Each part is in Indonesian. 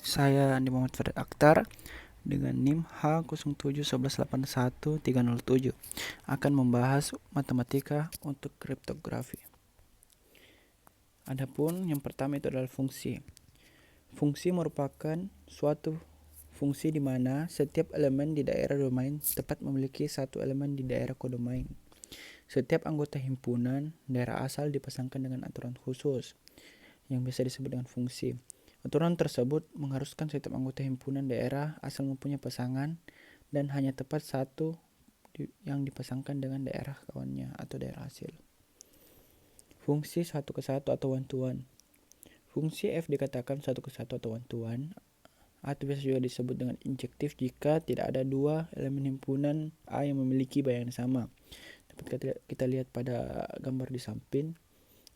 Saya Andi Muhammad Farid Akhtar dengan NIM H0711813007 akan membahas matematika untuk kriptografi. Adapun yang pertama itu adalah fungsi. Fungsi merupakan suatu fungsi di mana setiap elemen di daerah domain tepat memiliki satu elemen di daerah kodomain. Setiap anggota himpunan daerah asal dipasangkan dengan aturan khusus yang biasa disebut dengan fungsi. Aturan tersebut mengharuskan setiap anggota himpunan daerah asal mempunyai pasangan dan hanya tepat satu yang dipasangkan dengan daerah kawannya atau daerah hasil. Fungsi satu ke satu atau one-to-one. Fungsi f dikatakan satu ke satu atau one-to-one atau biasa juga disebut dengan injektif jika tidak ada dua elemen himpunan A yang memiliki bayangan sama. Dapat kita lihat pada gambar di samping.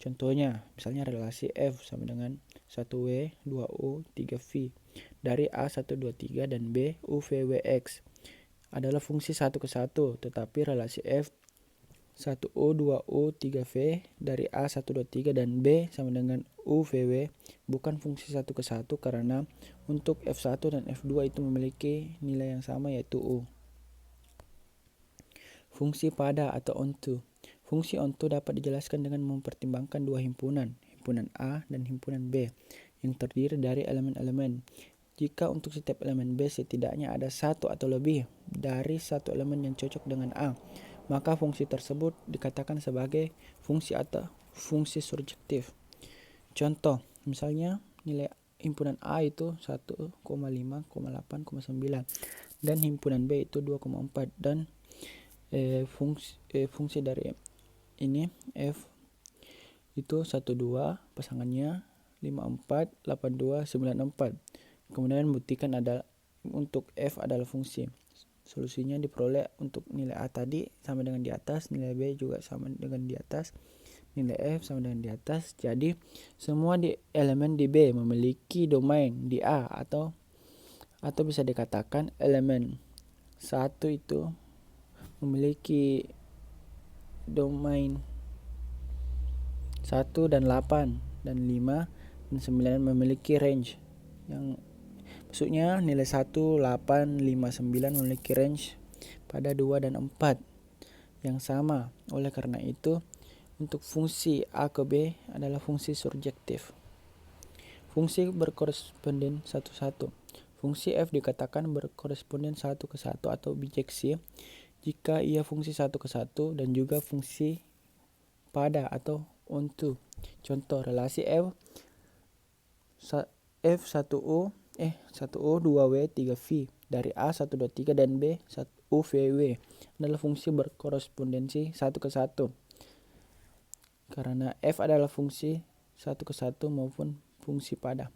Contohnya, misalnya relasi F sama dengan 1W, 2U, 3V dari A123 dan B, UVWX adalah fungsi satu ke satu, tetapi relasi F 1U, 2U, 3V dari A123 dan B sama dengan UVW bukan fungsi satu ke satu karena untuk F1 dan F2 itu memiliki nilai yang sama yaitu U. Fungsi pada atau onto. Fungsi onto dapat dijelaskan dengan mempertimbangkan dua himpunan A dan himpunan B, yang terdiri dari elemen-elemen. Jika untuk setiap elemen B setidaknya ada satu atau lebih dari satu elemen yang cocok dengan A, maka fungsi tersebut dikatakan sebagai fungsi atau fungsi surjektif. Contoh, misalnya nilai himpunan A itu 1,5, 8,9 dan himpunan B itu 2,4 dan fungsi dari ini F itu 12 pasangannya 54 82 94. Kemudian buktikan ada untuk F adalah fungsi. Solusinya diperoleh untuk nilai A tadi sama dengan di atas, nilai B juga sama dengan di atas, nilai F sama dengan di atas. Jadi semua di elemen di B memiliki domain di A atau bisa dikatakan elemen 1 itu memiliki domain 1 dan 8 dan 5 dan 9 memiliki range yang maksudnya nilai 1, 8, 5, 9 memiliki range pada 2 dan 4 yang sama. Oleh karena itu untuk fungsi A ke B adalah fungsi surjektif. Fungsi berkoresponden 1-1. Fungsi f dikatakan berkoresponden 1 ke 1 atau bijeksi jika ia fungsi 1 ke 1 dan juga fungsi pada atau onto. Contoh relasi F1U 2W 3V dari A123 dan B 1UVW adalah fungsi berkorespondensi 1 ke 1 karena F adalah fungsi 1 ke 1 maupun fungsi pada.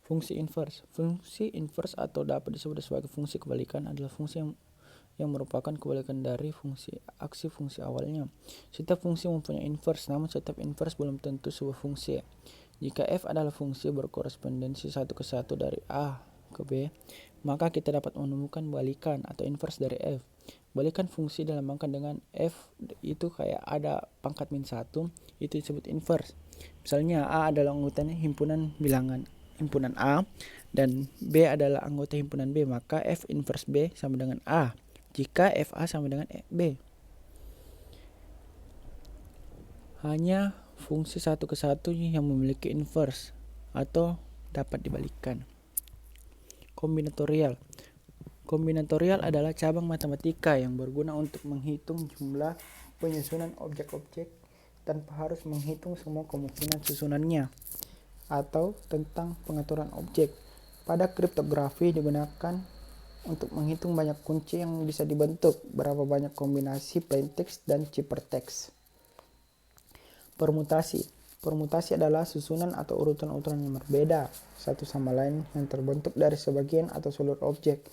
Fungsi inverse. Fungsi inverse atau dapat disebut sebagai fungsi kebalikan adalah fungsi yang merupakan kebalikan dari aksi fungsi awalnya. Setiap fungsi mempunyai inverse, namun setiap inverse belum tentu sebuah fungsi. Jika f adalah fungsi berkorespondensi 1 ke 1 dari A ke B, maka kita dapat menemukan balikan atau inverse dari f. Balikan fungsi dilambangkan dengan f itu kayak ada pangkat min 1, itu disebut inverse. Misalnya A adalah anggota himpunan bilangan himpunan A dan B adalah anggota himpunan B, maka F inverse B sama dengan A jika FA sama dengan B. Hanya fungsi 1 ke 1 yang memiliki inverse atau dapat dibalikkan. Kombinatorial. Kombinatorial adalah cabang matematika yang berguna untuk menghitung jumlah penyusunan objek-objek tanpa harus menghitung semua kemungkinan susunannya atau tentang pengaturan objek. Pada kriptografi digunakan untuk menghitung banyak kunci yang bisa dibentuk, berapa banyak kombinasi plaintext dan ciphertext. Permutasi. Permutasi adalah susunan atau urutan-urutan yang berbeda satu sama lain yang terbentuk dari sebagian atau seluruh objek.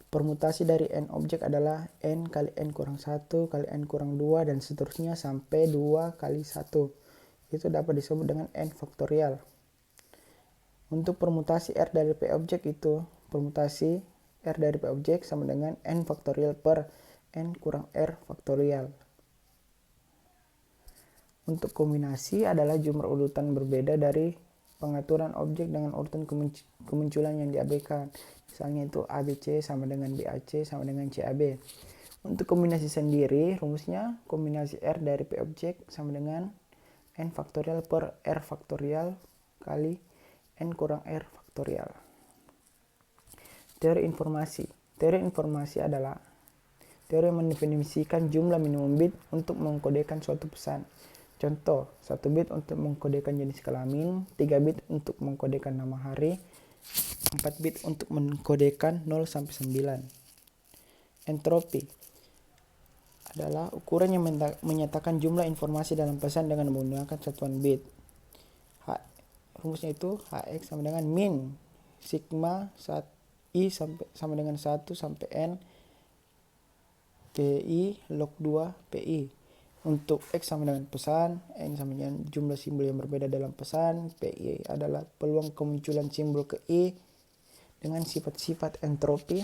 Permutasi dari n objek adalah n kali n kurang 1 kali n kurang 2 dan seterusnya sampai 2 kali 1. Itu dapat disebut dengan n faktorial. Untuk permutasi R dari P objek itu permutasi R dari P objek sama dengan N faktorial per N kurang R faktorial. Untuk kombinasi adalah jumlah urutan berbeda dari pengaturan objek dengan urutan kemunculan yang diabaikan. Misalnya itu ABC sama dengan BAC sama dengan CAB. Untuk kombinasi sendiri, rumusnya kombinasi R dari P objek sama dengan N faktorial per R faktorial kali N kurang R faktorial. Teori informasi. Teori informasi adalah teori yang mendefinisikan jumlah minimum bit untuk mengkodekan suatu pesan. Contoh, 1 bit untuk mengkodekan jenis kelamin, 3 bit untuk mengkodekan nama hari, 4 bit untuk mengkodekan 0 sampai 9. Entropi adalah ukuran yang menyatakan jumlah informasi dalam pesan dengan menggunakan satuan bit. Rumusnya itu Hx sama dengan min sigma I sama dengan 1 sampai N PI log 2 PI. Untuk X sama dengan pesan, N sama dengan jumlah simbol yang berbeda dalam pesan, PI adalah peluang kemunculan simbol ke I dengan sifat-sifat entropi.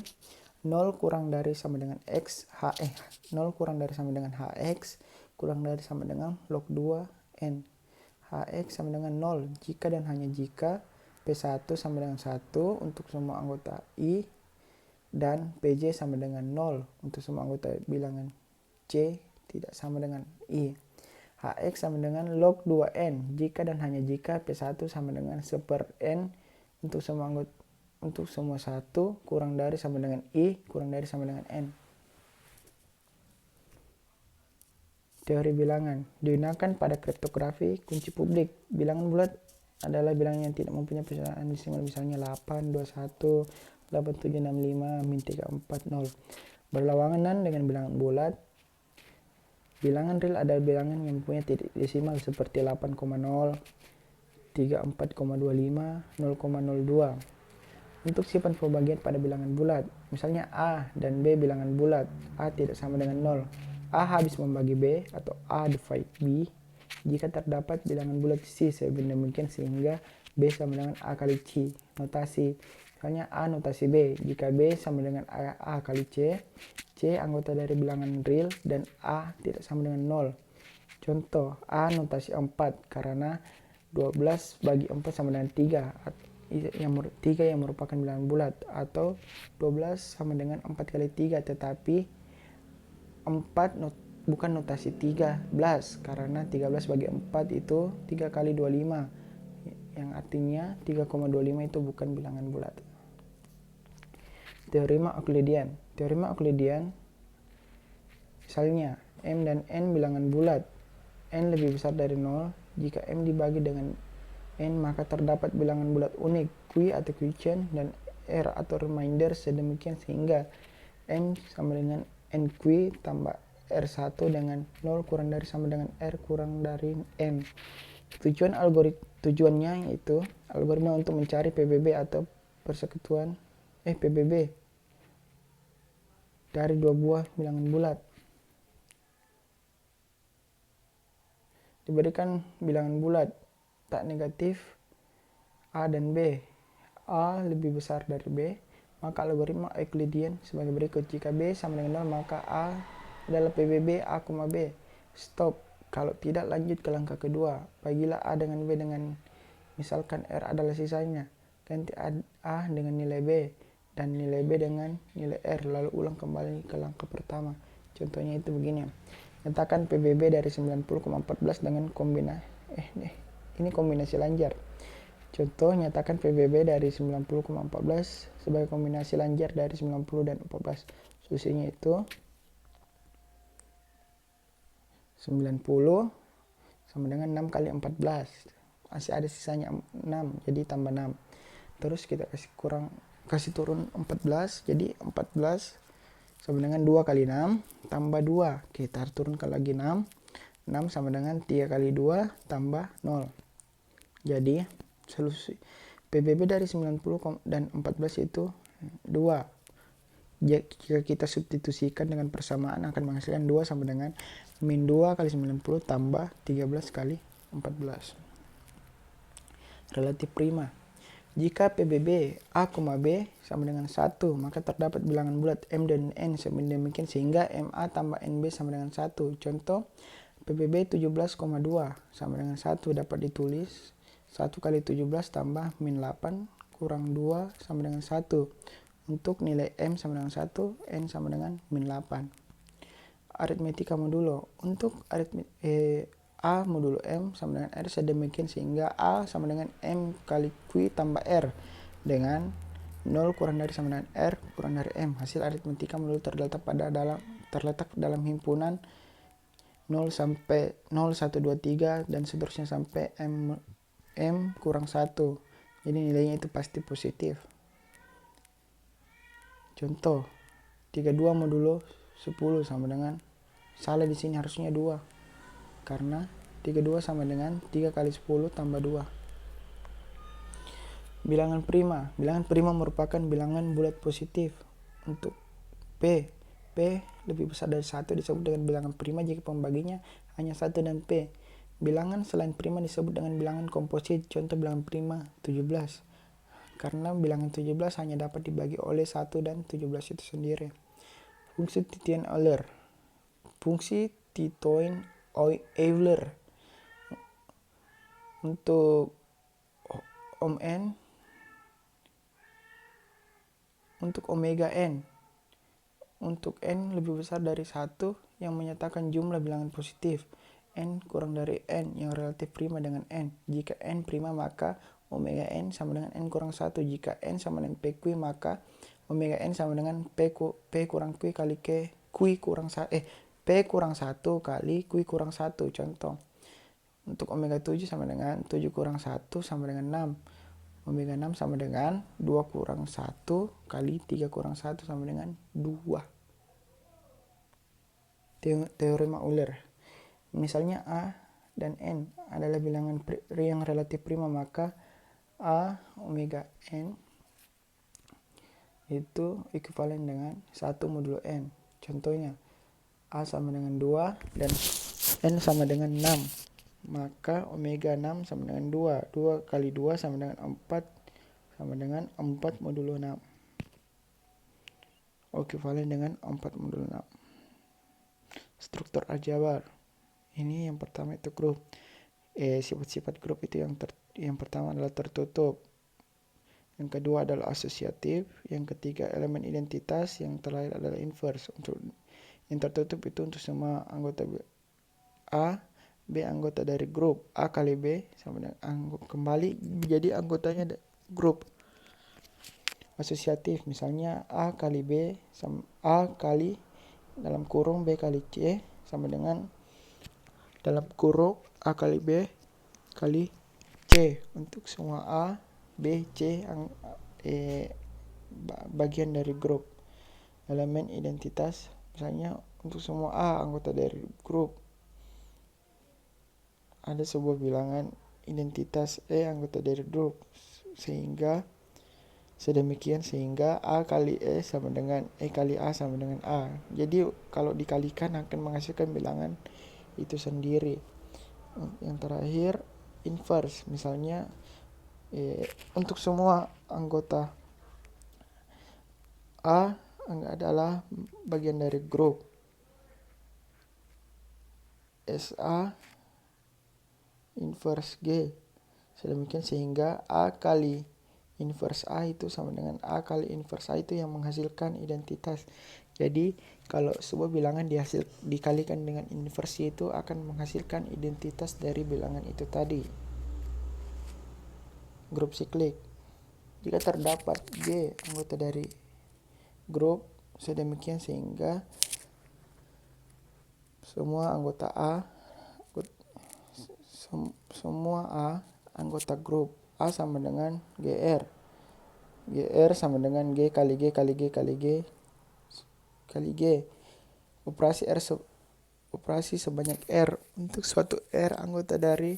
0 kurang dari sama dengan X, 0 kurang dari sama dengan HX, kurang dari sama dengan log 2 N. HX sama dengan 0 jika dan hanya jika P1 sama dengan 1 untuk semua anggota I dan PJ sama dengan 0 untuk semua anggota bilangan C tidak sama dengan I. HX sama dengan log 2N jika dan hanya jika P1 sama dengan 1 per N untuk semua anggota untuk semua 1 kurang dari sama dengan I kurang dari sama dengan N. Teori bilangan digunakan pada kriptografi kunci publik. Bilangan bulat adalah bilangan yang tidak mempunyai persamaan desimal, misalnya 8, 21, 8765, min 340. Berlawanan dengan bilangan bulat, bilangan real adalah bilangan yang mempunyai titik desimal seperti 8,0, 34,25, 0,02. Untuk sifat pembagian pada bilangan bulat, misalnya A dan B bilangan bulat, A tidak sama dengan 0. A habis membagi B atau A divide B jika terdapat bilangan bulat C sedemikian sehingga B sama dengan A kali C. Notasi, misalnya A notasi B jika B sama dengan A kali C, C anggota dari bilangan real dan A tidak sama dengan 0. Contoh, A notasi 4 karena 12 bagi 4 sama dengan 3 yang merupakan bilangan bulat, atau 12 sama dengan 4 kali 3 tetapi 4 bukan notasi 13 karena 13 bagi 4 itu 3 kali 25 yang artinya 3,25 itu bukan bilangan bulat. Teorema Euclidean. Teorema Euclidean misalnya M dan N bilangan bulat, N lebih besar dari 0. Jika M dibagi dengan N maka terdapat bilangan bulat unik Q atau quotient dan R atau remainder sedemikian sehingga M sama dengan NQ tambah R1 dengan 0 kurang dari sama dengan R kurang dari N. Tujuannya yaitu algoritma untuk mencari PBB atau persekutuan PBB dari dua buah bilangan bulat. Diberikan bilangan bulat tak negatif A dan B, A lebih besar dari B, maka algoritma Euclidean sebagai berikut. Jika B sama dengan 0 maka A adalah PBB A, B. Stop. Kalau tidak lanjut ke langkah kedua. Bagilah A dengan B dengan misalkan R adalah sisanya. Ganti A dengan nilai B dan nilai B dengan nilai R lalu ulang kembali ke langkah pertama. Contohnya itu begini. Nyatakan PBB dari 90,14 dengan kombinasi lanjar. Contoh, nyatakan PBB dari 90,14 sebagai kombinasi lanjar dari 90 dan 14. Solusinya itu 90 sama dengan 6 kali 14. Masih ada sisanya 6, jadi tambah 6. Terus kita kasih turun 14, jadi 14 sama dengan 2 kali 6 tambah 2. Kita turunkan lagi 6. 6 sama dengan 3 kali 2 tambah 0. Jadi solusi PBB dari 90 dan 14 itu 2. Jika kita substitusikan dengan persamaan akan menghasilkan 2 sama dengan min 2 kali 90 tambah 13 kali 14. Relatif prima. Jika PBB A, B sama dengan 1 maka terdapat bilangan bulat M dan N sedemikian sehingga MA tambah NB sama dengan 1. Contoh, PBB 17,2 sama dengan 1 dapat ditulis 1 kali 17 tambah min 8 kurang 2 sama dengan 1. Untuk nilai M sama dengan 1, N sama dengan min 8. Aritmetika modulo. Untuk A modulo M sama dengan R sedemikian sehingga A sama dengan M kali Q tambah R dengan 0 kurang dari sama dengan R kurang dari M. Hasil aritmetika modulo terletak dalam himpunan 0 sampai 0, 1, 2, 3 dan seterusnya sampai M kurang 1. Jadi nilainya itu pasti positif. Contoh 32 modulo 10 sama dengan, salah di sini harusnya 2 karena 32 sama dengan 3 kali 10 tambah 2. Bilangan prima. Bilangan prima merupakan bilangan bulat positif. Untuk P lebih besar dari 1 disebut dengan bilangan prima jika pembaginya hanya 1 dan P. Bilangan selain prima disebut dengan bilangan komposit. Contoh bilangan prima 17. Karena bilangan 17 hanya dapat dibagi oleh 1 dan 17 itu sendiri. Fungsi Titian-Euler. Fungsi Titian-Euler untuk untuk omega n. Untuk n lebih besar dari 1 yang menyatakan jumlah bilangan positif. N kurang dari n yang relatif prima dengan n. Jika n prima maka omega n sama dengan n kurang 1. Jika n sama dengan pq maka omega n sama dengan p kurang q kali q kurang 1 p kurang 1 kali q kurang 1. Contoh. Untuk omega 7 sama dengan 7 kurang 1 sama dengan 6. Omega 6 sama dengan 2 kurang 1 kali 3 kurang 1 sama dengan 2. Teorema Euler. Misalnya A dan N adalah bilangan yang relatif prima, maka A omega N itu ekuivalen dengan 1 modulo N. Contohnya A sama dengan 2 dan N sama dengan 6. Maka omega 6 sama dengan 2. 2 kali 2 sama dengan 4 sama dengan 4 modulo 6. Ekuivalen dengan 4 modulo 6. Struktur aljabar. Ini yang pertama itu grup. Sifat-sifat grup itu yang pertama adalah tertutup. Yang kedua adalah asosiatif. Yang ketiga elemen identitas. Yang terakhir adalah inverse. Untuk yang tertutup itu untuk semua anggota A, B anggota dari grup. A kali B sama dengan kembali menjadi anggotanya grup. Asosiatif misalnya A kali B sama A kali dalam kurung B kali C sama dengan dalam kurung A kali B kali C. Untuk semua A, B, C bagian dari grup. Elemen identitas misalnya untuk semua A anggota dari grup ada sebuah bilangan identitas E anggota dari grup sehingga A kali E sama dengan E kali A sama dengan A. Jadi kalau dikalikan akan menghasilkan bilangan itu sendiri. Yang terakhir inverse. Misalnya untuk semua anggota A adalah bagian dari grup SA inverse G. Sedemikian sehingga A kali inverse A itu sama dengan A kali inverse A itu yang menghasilkan identitas. Jadi kalau sebuah bilangan dikalikan dengan inversi itu akan menghasilkan identitas dari bilangan itu tadi. Grup siklik. Jika terdapat G anggota dari grup sedemikian sehingga semua anggota grup A sama dengan GR. GR sama dengan G kali G kali G kali G kali G. Operasi sebanyak R untuk suatu R anggota dari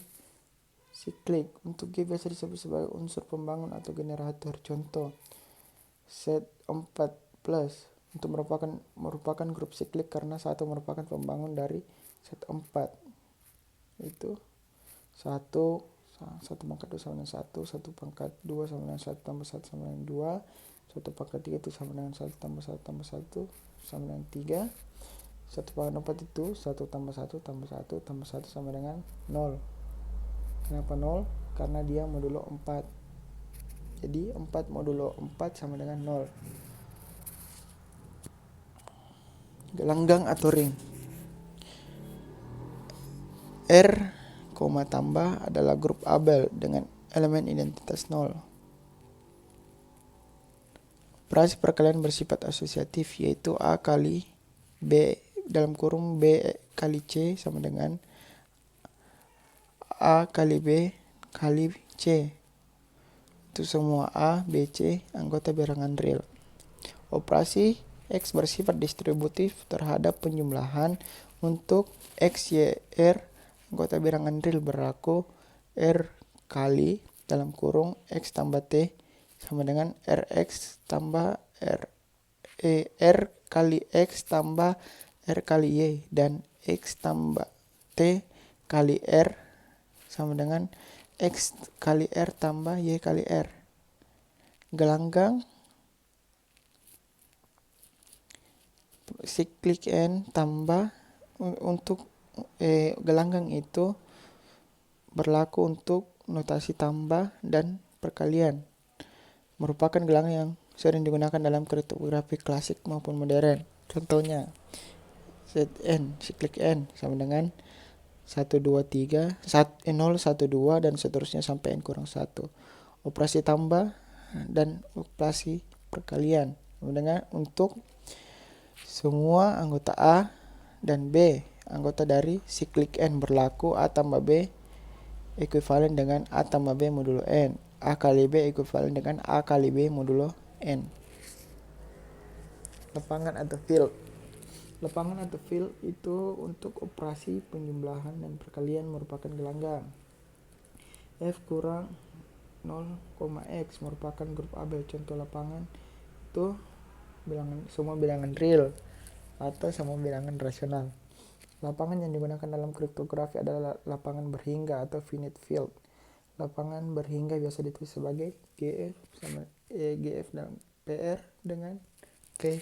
siklik. Untuk G biasa disebut sebagai unsur pembangun atau generator. Contoh set 4 plus untuk merupakan grup siklik karena satu merupakan pembangun dari set 4. Itu 1 pangkat 2 sama dengan 1, 1 pangkat 2 sama dengan 1 tambah 1 sama dengan 2, 1 pangkat 3 itu sama dengan 1 tambah 1 tambah 1 sama dengan 3, 1/4 itu 1 tambah 1 tambah 1 tambah 1 sama dengan 0. Kenapa 0? Karena dia modulo 4. Jadi 4 modulo 4 sama dengan 0. Gelanggang atau ring. R, tambah adalah grup Abel dengan elemen identitas 0. Operasi perkalian bersifat asosiatif yaitu A kali B dalam kurung B kali C sama dengan A kali B kali C. Itu semua A, B, C anggota bilangan real. Operasi X bersifat distributif terhadap penjumlahan untuk X, Y, R anggota bilangan real berlaku R kali dalam kurung X tambah T sama dengan Rx tambah R kali X tambah R kali Y dan X tambah T kali R sama dengan X kali R tambah Y kali R. Gelanggang siklik N tambah untuk gelanggang itu berlaku untuk notasi tambah dan perkalian. Merupakan gelanggang yang sering digunakan dalam kriptografi klasik maupun modern. Contohnya, set N, siklik N sama dengan 1, 2, 3, 0, 1, 2 dan seterusnya sampai N kurang 1. Operasi tambah dan operasi perkalian dengan untuk semua anggota A dan B anggota dari siklik N berlaku A tambah B ekuivalen dengan A tambah B modulo N. A kali B ekuivalen dengan A kali B modulo N. Lapangan atau field. Lapangan atau field itu untuk operasi penjumlahan dan perkalian merupakan gelanggang. F kurang 0,x merupakan grup Abel. Contoh lapangan itu semua bilangan real atau semua bilangan rasional. Lapangan yang digunakan dalam kriptografi adalah lapangan berhingga atau finite field. Lapangan berhingga biasa ditulis sebagai GF dan PR dengan P'.